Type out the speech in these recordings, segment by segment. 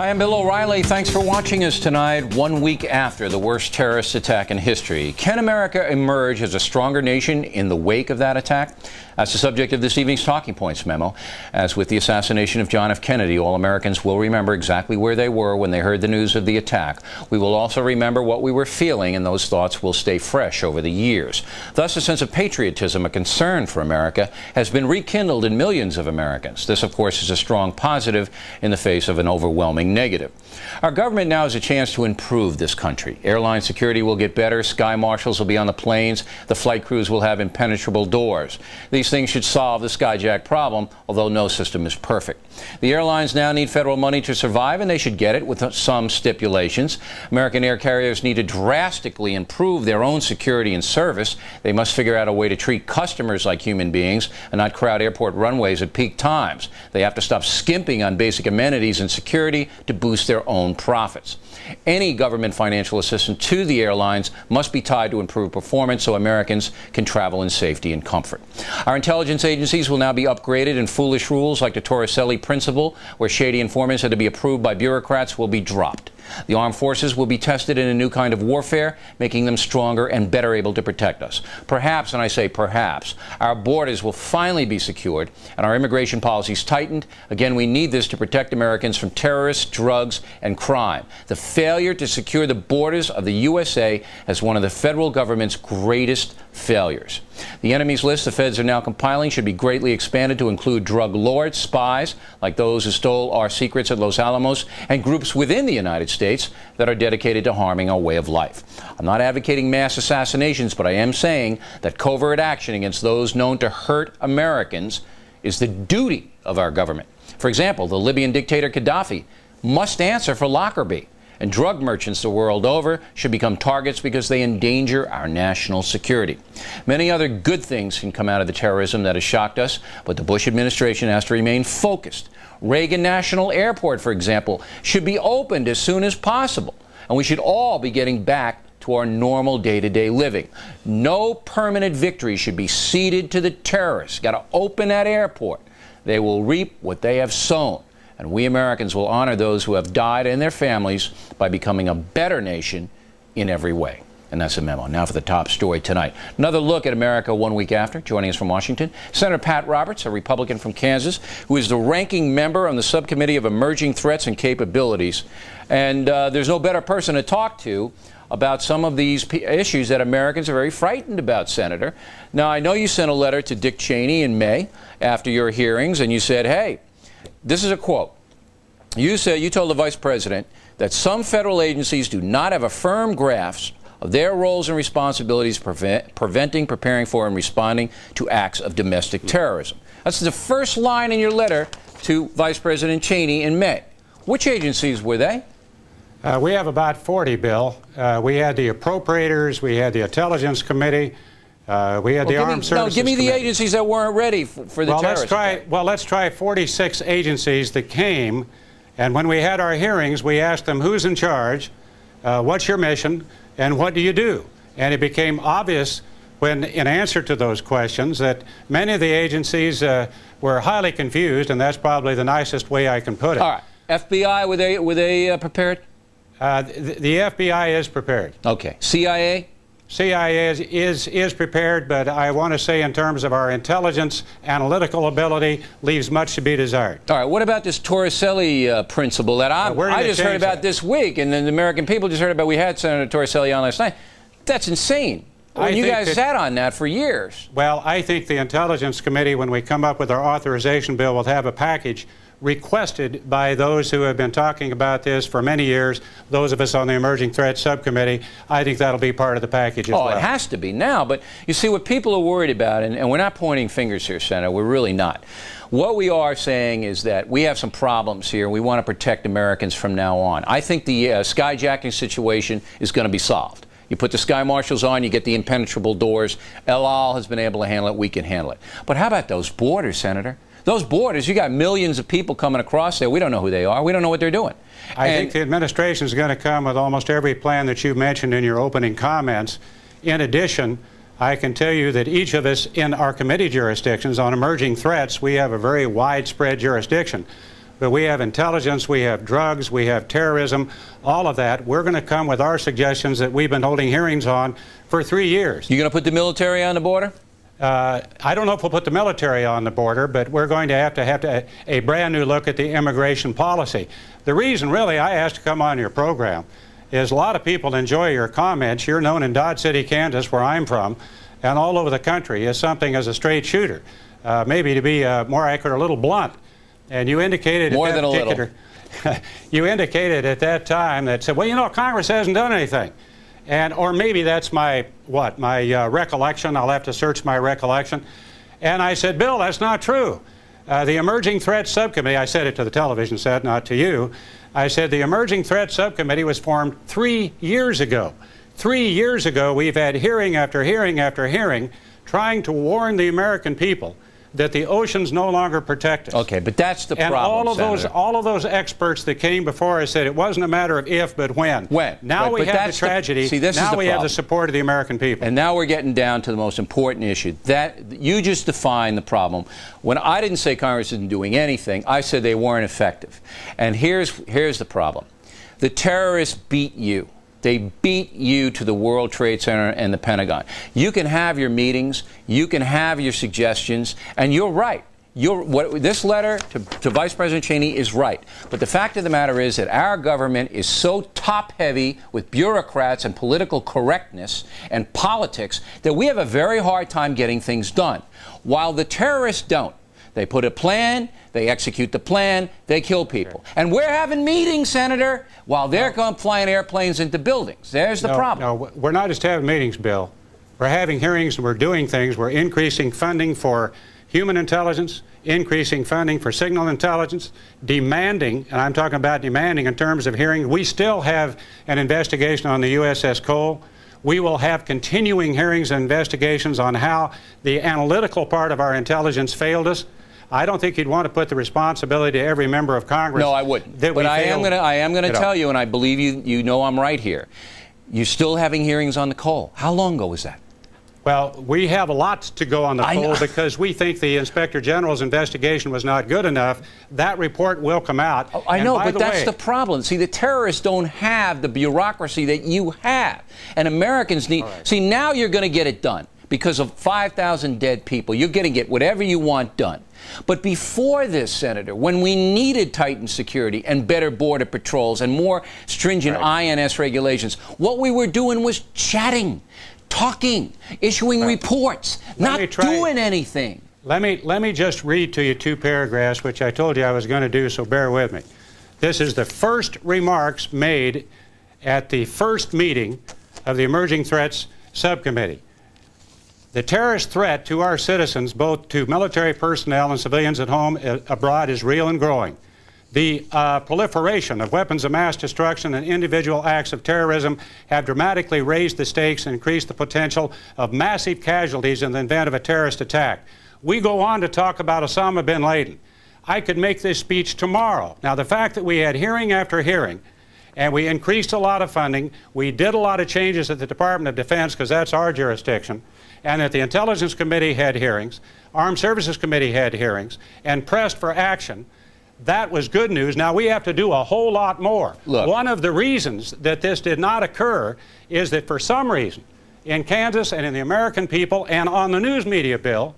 Hi, I'm Bill O'Reilly. Thanks for watching us tonight, 1 week after the worst terrorist attack in history. Can America emerge as a stronger nation in the wake of that attack? That's the subject of this evening's Talking Points memo. As with the assassination of John F. Kennedy, all Americans will remember exactly where they were when they heard the news of the attack. We will also remember what we were feeling, and those thoughts will stay fresh over the years. Thus, a sense of patriotism, a concern for America, has been rekindled in millions of Americans. This, of course, is a strong positive in the face of an overwhelming negative. Our government now has a chance to improve this country. Airline security will get better, sky marshals will be on the planes, the flight crews will have impenetrable doors. These things should solve the skyjack problem, although no system is perfect. The airlines now need federal money to survive, and they should get it with some stipulations. American air carriers need to drastically improve their own security and service. They must figure out a way to treat customers like human beings and not crowd airport runways at peak times. They have to stop skimping on basic amenities and security to boost their own profits. Any government financial assistance to the airlines must be tied to improved performance so Americans can travel in safety and comfort. Our intelligence agencies will now be upgraded, and foolish rules like the Torricelli principle, where shady informants had to be approved by bureaucrats, will be dropped. The armed forces will be tested in a new kind of warfare, making them stronger and better able to protect us. Perhaps, and I say perhaps, our borders will finally be secured and our immigration policies tightened. Again, we need this to protect Americans from terrorists, drugs, and crime. The failure to secure the borders of the USA is one of the federal government's greatest failures. The enemies list the feds are now compiling should be greatly expanded to include drug lords, spies, like those who stole our secrets at Los Alamos, and groups within the United States that are dedicated to harming our way of life. I'm not advocating mass assassinations, but I am saying that covert action against those known to hurt Americans is the duty of our government. For example, the Libyan dictator Gaddafi must answer for Lockerbie. And drug merchants the world over should become targets because they endanger our national security. Many other good things can come out of the terrorism that has shocked us, but the Bush administration has to remain focused. Reagan National Airport, for example, should be opened as soon as possible, and we should all be getting back to our normal day-to-day living. No permanent victory should be ceded to the terrorists. Got to open that airport. They will reap what they have sown. And we Americans will honor those who have died and their families by becoming a better nation in every way. And that's a memo. Now for the top story tonight. Another look at America 1 week after. Joining us from Washington, Senator Pat Roberts, a Republican from Kansas, who is the ranking member on the Subcommittee of Emerging Threats and Capabilities. And there's no better person to talk to about some of these issues that Americans are very frightened about, Senator. Now, I know you sent a letter to Dick Cheney in May after your hearings, and you said, hey, this is a quote. You told the Vice President that some federal agencies do not have a firm grasp of their roles and responsibilities preventing, preparing for, and responding to acts of domestic terrorism. That's the first line in your letter to Vice President Cheney in May. Which agencies were they? We have about 40, Bill. We had the appropriators, we had the Intelligence Committee, we had the Armed Services Give me the Committee. agencies that weren't ready for the terrorists. Let's try 46 agencies that came, and when we had our hearings, we asked them who's in charge, what's your mission, and what do you do? And it became obvious when, in answer to those questions, that many of the agencies were highly confused, and that's probably the nicest way I can put it. All right. FBI, were they prepared? The FBI is prepared. Okay. CIA? CIA is prepared, but I want to say in terms of our intelligence, analytical ability, leaves much to be desired. All right, what about this Torricelli principle that I just heard about this week, and then the American people just heard about? We had Senator Torricelli on last night. That's insane. You guys sat on that for years. Well, I think the Intelligence Committee, when we come up with our authorization bill, will have a package requested by those who have been talking about this for many years, those of us on the Emerging Threats Subcommittee. I think that'll be part of the package as well. Oh, it has to be now. But you see, what people are worried about, and we're not pointing fingers here, Senator, we're really not. What we are saying is that we have some problems here, and we want to protect Americans from now on. I think the skyjacking situation is going to be solved. You put the sky marshals on, you get the impenetrable doors. El Al has been able to handle it. We can handle it. But how about those borders, Senator? Those borders, you got millions of people coming across there. We don't know who they are. We don't know what they're doing. I think the administration is going to come with almost every plan that you mentioned in your opening comments. In addition, I can tell you that each of us in our committee jurisdictions on emerging threats, we have a very widespread jurisdiction. but we have intelligence, we have drugs, we have terrorism, all of that. We're going to come with our suggestions that we've been holding hearings on for 3 years. You going to put the military on the border? I don't know if we'll put the military on the border, but we're going to have a brand new look at the immigration policy. The reason, really, I asked to come on your program is a lot of people enjoy your comments. You're known in Dodge City, Kansas, where I'm from, and all over the country as something as a straight shooter. Maybe to be more accurate, a little blunt. And you indicated more than a little. You indicated at that time that said, well, you know, Congress hasn't done anything. Or maybe that's my recollection. I'll have to search my recollection. And I said, Bill, that's not true. The Emerging Threats Subcommittee, I said it to the television set, not to you. I said the Emerging Threats Subcommittee was formed 3 years ago. 3 years ago, we've had hearing after hearing after hearing trying to warn the American people that the oceans no longer protect us. Okay, but that's the and problem, all of those experts that came before us said it wasn't a matter of if, but when. When. Now we have the tragedy. Now we have the support of the American people. And now we're getting down to the most important issue. That you just defined the problem. When I didn't say Congress isn't doing anything, I said they weren't effective. And here's the problem. The terrorists beat you. They beat you to the World Trade Center and the Pentagon. You can have your meetings, you can have your suggestions, and you're right. This letter to Vice President Cheney is right. But the fact of the matter is that our government is so top-heavy with bureaucrats and political correctness and politics that we have a very hard time getting things done, while the terrorists don't. They put a plan, they execute the plan, they kill people. And we're having meetings, Senator, while they're going flying airplanes into buildings. There's the problem. No, we're not just having meetings, Bill. We're having hearings and we're doing things. We're increasing funding for human intelligence, increasing funding for signal intelligence, demanding, and I'm talking about demanding in terms of hearing. We still have an investigation on the USS Cole. We will have continuing hearings and investigations on how the analytical part of our intelligence failed us. I don't think you'd want to put the responsibility to every member of Congress. No, I wouldn't. But I am going to tell you, and I believe you know I'm right here. You're still having hearings on the Cole. How long ago was that? Well, we have a lot to go on the Cole because we think the Inspector General's investigation was not good enough. That report will come out. Oh, I know, but that's the problem. See, the terrorists don't have the bureaucracy that you have. And Americans need... Right. See, now you're going to get it done. Because of 5,000 dead people, you're going to get whatever you want done. But before this, Senator, when we needed tightened security and better border patrols and more stringent INS regulations, what we were doing was chatting, talking, issuing reports, not doing anything. Let me just read to you 2 paragraphs, which I told you I was going to do, so bear with me. This is the first remarks made at the first meeting of the Emerging Threats Subcommittee. The terrorist threat to our citizens, both to military personnel and civilians at home abroad, is real and growing. The proliferation of weapons of mass destruction and individual acts of terrorism have dramatically raised the stakes and increased the potential of massive casualties in the event of a terrorist attack. We go on to talk about Osama bin Laden. I could make this speech tomorrow. Now, the fact that we had hearing after hearing, and we increased a lot of funding, we did a lot of changes at the Department of Defense, because that's our jurisdiction, and that the Intelligence Committee had hearings, Armed Services Committee had hearings, and pressed for action, that was good news. Now we have to do a whole lot more. Look. One of the reasons that this did not occur is that for some reason, in Kansas and in the American people and on the news media, Bill,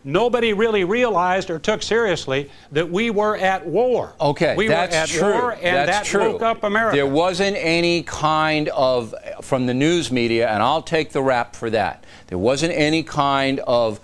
nobody really realized or took seriously that we were at war. Okay, we that's were true. at war, and that's that true. woke up America. There wasn't any kind of, from the news media, and I'll take the rap for that. There wasn't any kind of,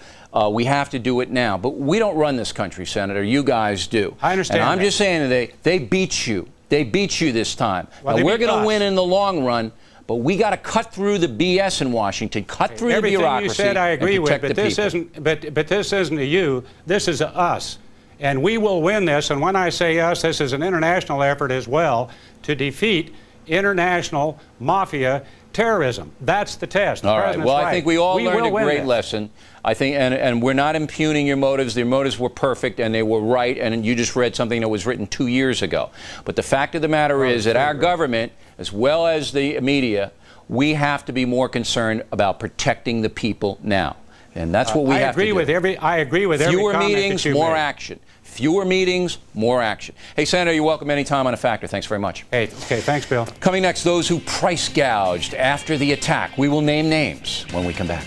we have to do it now. But we don't run this country, Senator. You guys do. I understand. And I'm just saying that they beat you. They beat you this time. Well, now, we're going to win in the long run. But we got to cut through the BS in Washington, cut through the bureaucracy. Everything you said I agree with, but this isn't. But this isn't a you. This is a us, and we will win this. And when I say us, this is an international effort as well to defeat international mafia terrorism. That's the test. All right. Well, I think we all learned a great lesson. I think, and we're not impugning your motives. Your motives were perfect, and they were right. And you just read something that was written 2 years ago. But the fact of the matter is that our government, as well as the media, we have to be more concerned about protecting the people now. And that's what we have to do. I agree with every Fewer comment meetings, that you more made. action. Fewer meetings, more action. Hey, Senator, you're welcome anytime on A Factor. Thanks very much. Hey, okay, thanks, Bill. Coming next, those who price gouged after the attack. We will name names when we come back.